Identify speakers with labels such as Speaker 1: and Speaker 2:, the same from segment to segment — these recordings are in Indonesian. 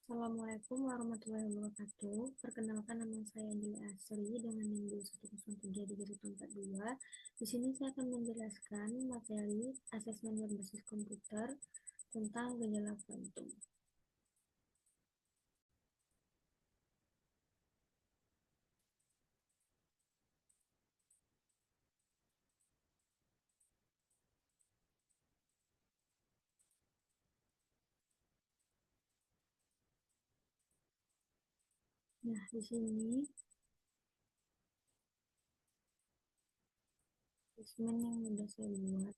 Speaker 1: Assalamualaikum warahmatullahi wabarakatuh. Perkenalkan, nama saya Anjali Asri dengan NIM 2103-42. Di sini saya akan menjelaskan materi asesmen berbasis komputer tentang gejala kuantum. Nah, di sini asesmen yang sudah saya buat.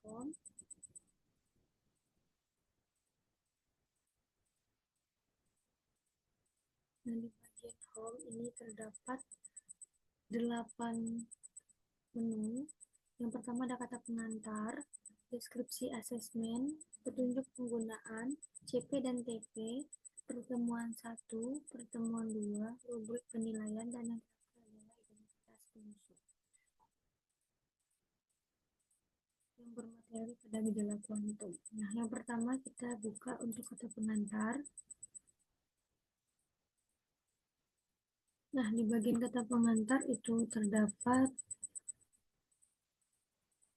Speaker 1: Home. Nah, di bagian home ini terdapat 8 menu. Yang pertama ada kata pengantar, deskripsi asesmen, petunjuk penggunaan, CP dan TP, pertemuan 1, pertemuan 2, rubrik penilaian, dan yang terakhir adalah identitas penyusun yang bermateri pada gejala kuantum. Nah, yang pertama kita buka untuk kata pengantar. Nah, di bagian kata pengantar itu terdapat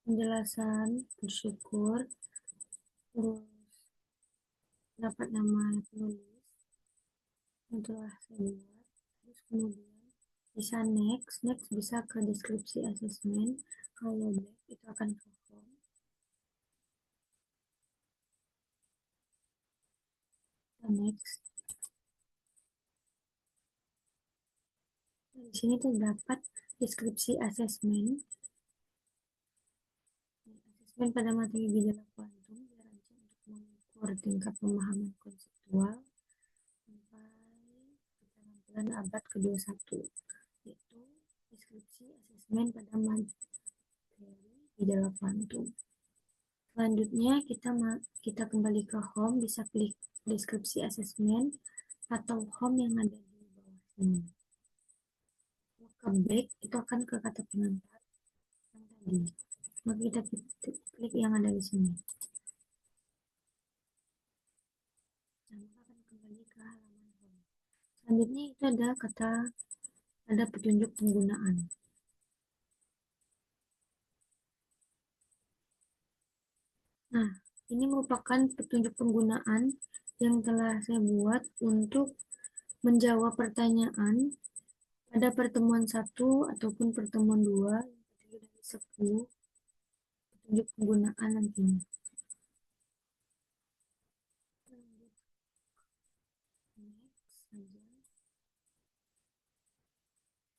Speaker 1: penjelasan, bersyukur, terus dapat nama penulis yang telah saya buat, terus kemudian bisa next bisa ke deskripsi asesmen, kalau back itu akan ke home, next. Nah, di sini terdapat deskripsi asesmen. Asesmen pada materi gejala kuantum dirancang untuk mengukur tingkat pemahaman konseptual sampai keterampilan abad ke-21, yaitu deskripsi asesmen pada materi gejala kuantum. Selanjutnya kita kembali ke home, bisa klik deskripsi asesmen atau home yang ada di bawah sini. Ke back itu akan ke kata pengantar yang tadi. Maka kita klik yang ada di sini. Nah, maka akan kembali ke halaman home. Selanjutnya itu ada petunjuk penggunaan. Nah, ini merupakan petunjuk penggunaan yang telah saya buat untuk menjawab pertanyaan pada pertemuan 1 ataupun pertemuan 2 yang terdiri dari 10 petunjuk penggunaan nantinya.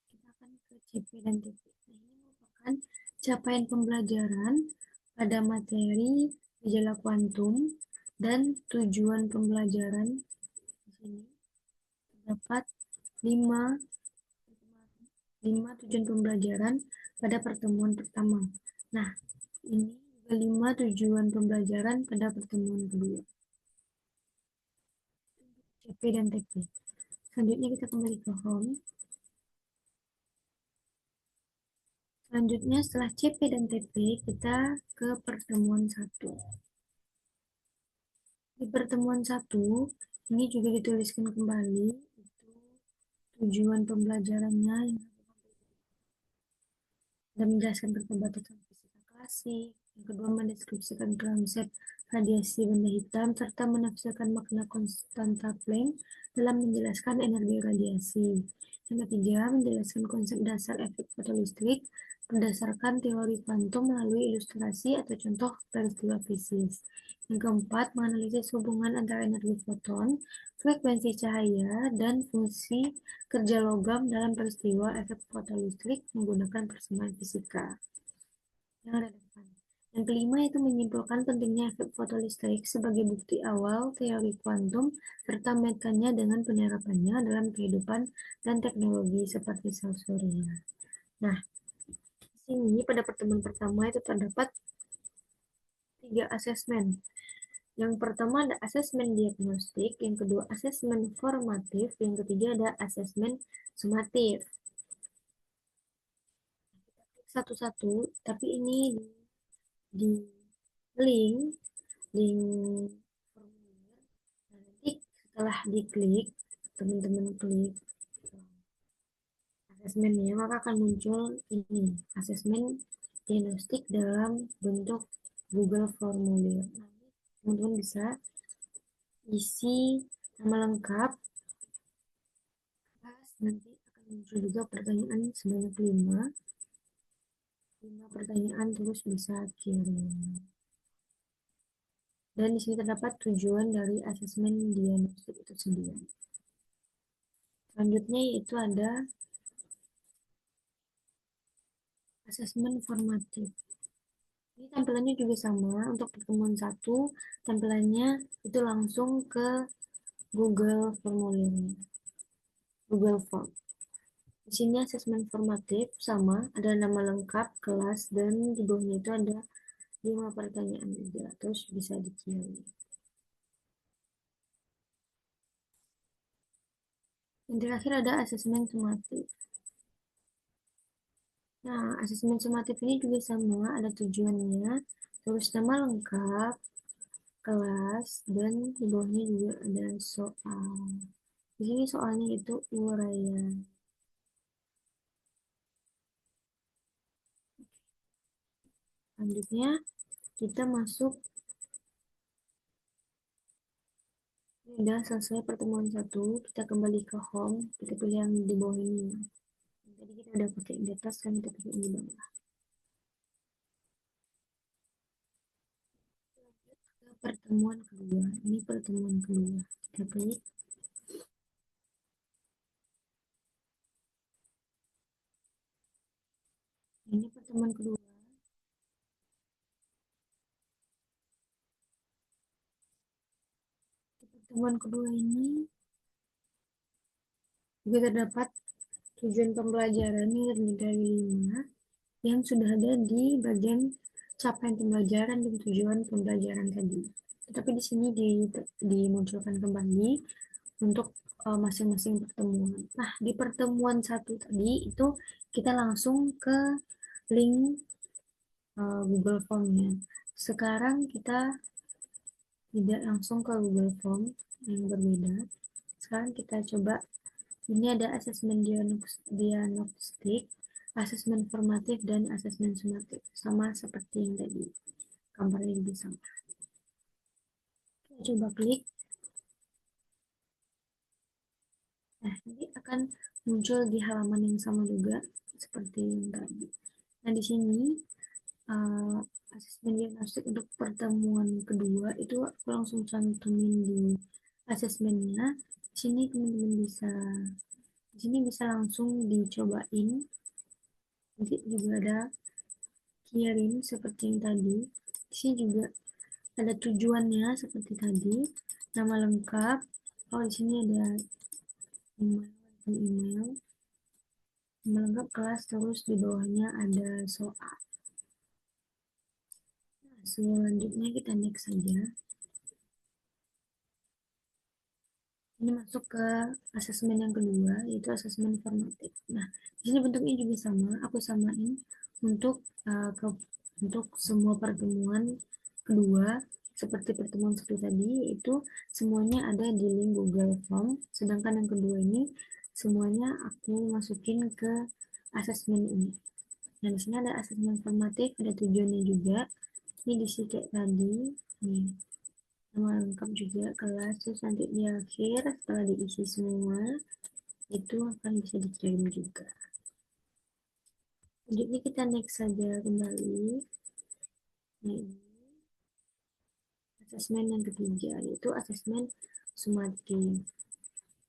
Speaker 1: Kita akan ke CP dan TP. Nah, ini merupakan capaian pembelajaran pada materi gejala kuantum dan tujuan pembelajaran. Di sini terdapat 5 tujuan pembelajaran pada pertemuan pertama. Nah, ini 5 tujuan pembelajaran pada pertemuan kedua. CP dan TP. Selanjutnya kita kembali ke home. Selanjutnya setelah CP dan TP, kita ke pertemuan 1. Di pertemuan 1, ini juga dituliskan kembali itu tujuan pembelajarannya yang dan menjelaskan keterbatasan fisika klasik. Yang kedua, mendeskripsikan konsep radiasi benda hitam serta menafsirkan makna konstanta Planck dalam menjelaskan energi radiasi. Yang ketiga, menjelaskan konsep dasar efek fotolistrik berdasarkan teori kuantum melalui ilustrasi atau contoh peristiwa fisis. Yang keempat, menganalisis hubungan antara energi foton, frekuensi cahaya, dan fungsi kerja logam dalam peristiwa efek fotolistrik menggunakan persamaan fisika. Yang relevan. Yang kelima itu menyimpulkan pentingnya efek fotolistrik sebagai bukti awal teori kuantum serta mengaitkannya dengan penerapannya dalam kehidupan dan teknologi seperti sel surya. Nah, di sini pada pertemuan pertama itu terdapat 3 asesmen. Yang pertama ada asesmen diagnostik, yang kedua asesmen formatif, yang ketiga ada asesmen sumatif. satu-satu, tapi ini di link formulir. Nah, nanti setelah diklik, teman-teman klik asesmennya, maka akan muncul ini, asesmen diagnostik dalam bentuk Google Formulir. Nah, teman-teman bisa isi nama lengkap, nanti akan muncul juga pertanyaan sebanyak 5 pertanyaan, terus bisa kirim. Dan di sini terdapat tujuan dari asesmen diagnostik itu sendiri. Selanjutnya yaitu ada asesmen formatif. Ini tampilannya juga sama untuk pertemuan 1, tampilannya itu langsung ke Google Formulir, Google Form. Di sini asesmen formatif sama, ada nama lengkap, kelas, dan di bawahnya itu ada 5 pertanyaan juga, terus bisa dikirim. Yang terakhir ada asesmen sumatif. Nah, asesmen sumatif ini juga sama, ada tujuannya, terus nama lengkap, kelas, dan di bawahnya juga ada soal. Di sini soalnya itu uraian. Selanjutnya kita masuk, ini udah selesai pertemuan 1, kita kembali ke home, kita pilih yang di bawah ini. Tadi kita udah pakai di atas, kan kita pakai di bawah. Ke pertemuan kedua, ini pertemuan kedua, kita klik. Ini pertemuan kedua. Di pertemuan kedua ini juga terdapat tujuan pembelajaran yang terdiri dari 5 yang sudah ada di bagian capaian pembelajaran dan tujuan pembelajaran tadi. Tetapi di sini dimunculkan kembali untuk masing-masing pertemuan. Nah, di pertemuan 1 tadi itu kita langsung ke link Google Form-nya. Sekarang kita tidak langsung ke Google Form yang berbeda. Sekarang kita coba, ini ada asesmen diagnostik, asesmen formatif, dan asesmen sumatif. Sama seperti yang tadi, gambarnya juga sama. Kita coba klik. Nah, nanti akan muncul di halaman yang sama juga seperti yang tadi. Nah, di sini asesmen diagnostik untuk pertemuan kedua itu aku langsung cantumin di asesmennya. Di sini teman-teman bisa langsung dicobain. Nanti juga ada kirim seperti yang tadi. Di sini juga ada tujuannya seperti tadi, nama lengkap. Oh, di sini ada email, nama lengkap, kelas, terus di bawahnya ada soal. Nah, selanjutnya kita next saja. Ini masuk ke asesmen yang kedua, yaitu asesmen formatif. Nah, di sini bentuknya juga sama, aku samain untuk untuk semua pertemuan kedua. Seperti pertemuan satu tadi, itu semuanya ada di link Google Form, sedangkan yang kedua ini semuanya aku masukin ke asesmen ini. Nah, di sini ada asesmen formatif, ada tujuannya juga. Ini di sini kayak tadi, nih, nama lengkap juga, kelas, terus nanti di akhir setelah diisi semua itu akan bisa dikirim juga. Selanjutnya kita next saja kembali. Nah, ini asesmen yang ketiga, yaitu asesmen sumatif.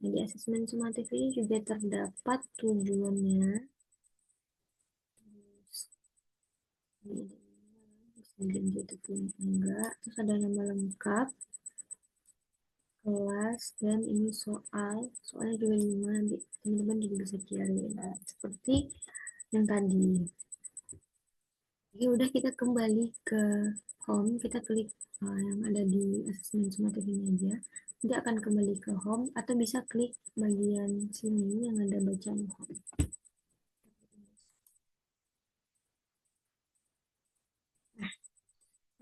Speaker 1: Nah, di asesmen sumatif ini juga terdapat tujuannya. Ini bisa enggak, terus ada nama lengkap, kelas, dan ini soalnya juga 5, nanti teman-teman juga bisa kirim seperti yang tadi. Jadi udah, kita kembali ke home, kita klik yang ada di asesmen sumatif ini aja, nanti akan kembali ke home, atau bisa klik bagian sini yang ada bacaan home.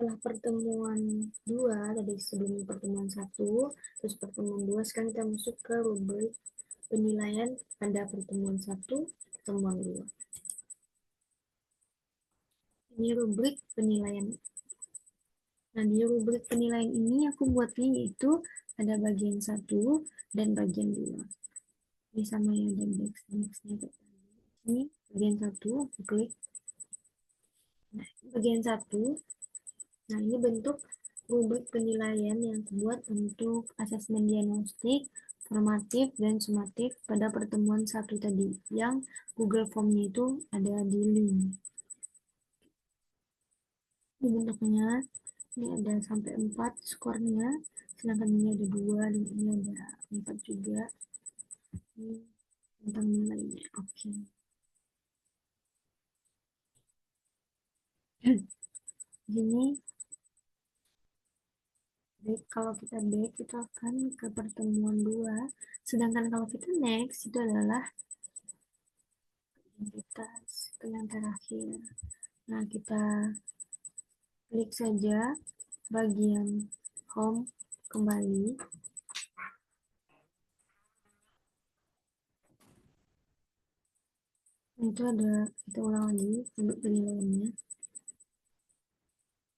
Speaker 1: setelah pertemuan dua tadi sebelum pertemuan satu, terus pertemuan dua, sekarang kita masuk ke rubrik penilaian pada pertemuan satu, pertemuan dua. Ini rubrik penilaian. Nah, di rubrik penilaian ini aku buatnya yaitu ada bagian satu dan bagian dua. Ini sama yang ada next-nya. Ini bagian satu, aku klik. Nah, bagian satu. Nah, ini bentuk rubrik penilaian yang dibuat untuk asesmen diagnostik, formatif, dan sumatif pada pertemuan satu tadi, yang Google Form-nya itu ada di link. Ini bentuknya, ini ada sampai 4 skornya, sedangkan ini ada 2 dan ini ada 4 juga. Ini tentang nilainya. Oke. Ini baik, kalau kita back itu akan ke pertemuan 2, sedangkan kalau kita next itu adalah identitas yang terakhir. Nah, kita klik saja bagian home kembali. Itu ada, kita ulang lagi untuk penilaiannya.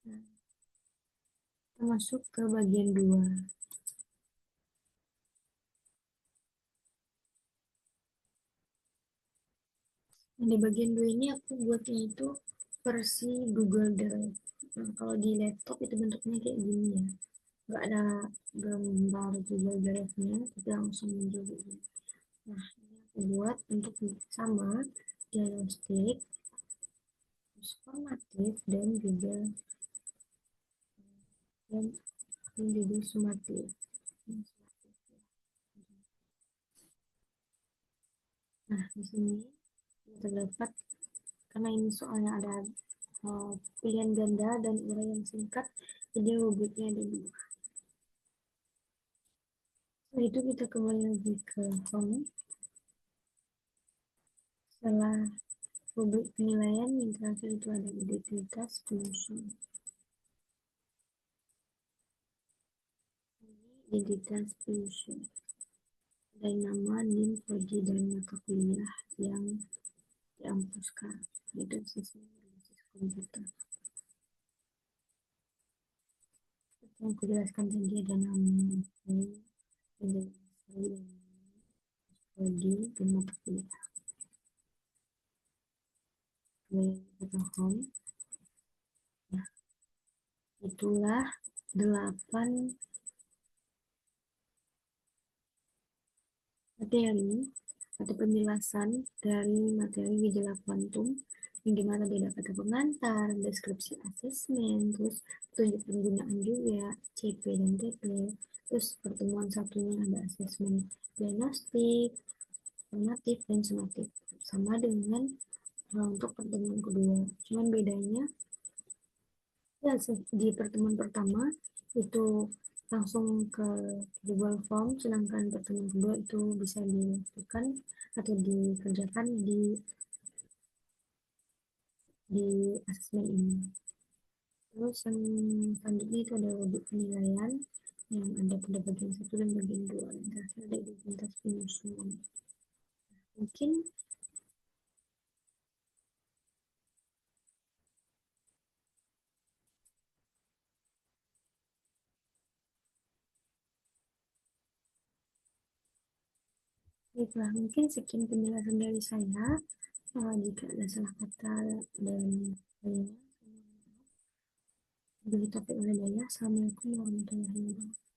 Speaker 1: Nah, kita masuk ke bagian 2. Nah, di bagian 2 ini aku buatnya itu versi Google Drive. Nah, kalau di laptop itu bentuknya kayak gini ya. Nggak ada gambar Google Drive-nya, tapi langsung muncul gitu. Nah, ini aku buat untuk sama diagnostik, formatif, dan juga dan menjadi sumatif. Nah, di sini terdapat, karena ini soalnya ada pilihan ganda dan uraian singkat, jadi rubriknya ada 2. Setelah itu kita kembali lagi ke home. Setelah rubrik penilaian, yang terakhir itu ada identitas penyusun. Identitas penyusun. Dan nama, NIM, prodi, dan mata kuliah yang diampuskan. Itu sesuai berbasis komputer. Yang aku jelaskan tadi ada nama, prodi, dan mata kuliah. Kita home. Nah, itulah 8 materi atau penjelasan dari materi gejala kuantum, yang dimana dia dapat pengantar, deskripsi asesmen, terus petunjuk penggunaan juga, CP dan TP, terus pertemuan satunya ada asesmen diagnostik, formatif, dan sumatif, sama dengan untuk pertemuan kedua. Cuman bedanya ya, di pertemuan pertama itu langsung ke Google Form, sedangkan pertemuan kedua itu bisa dilakukan atau dikerjakan di asesmen ini. Terus yang selanjutnya itu ada audit penilaian yang ada pada bagian 1 dan bagian 2, dan terakhir ada identitas penyusun. Mungkin baiklah, mungkin sekian penjelasan dari saya. Jika ada salah kata dan lainnya, begitu oleh Daya. Assalamualaikum warahmatullahi wabarakatuh.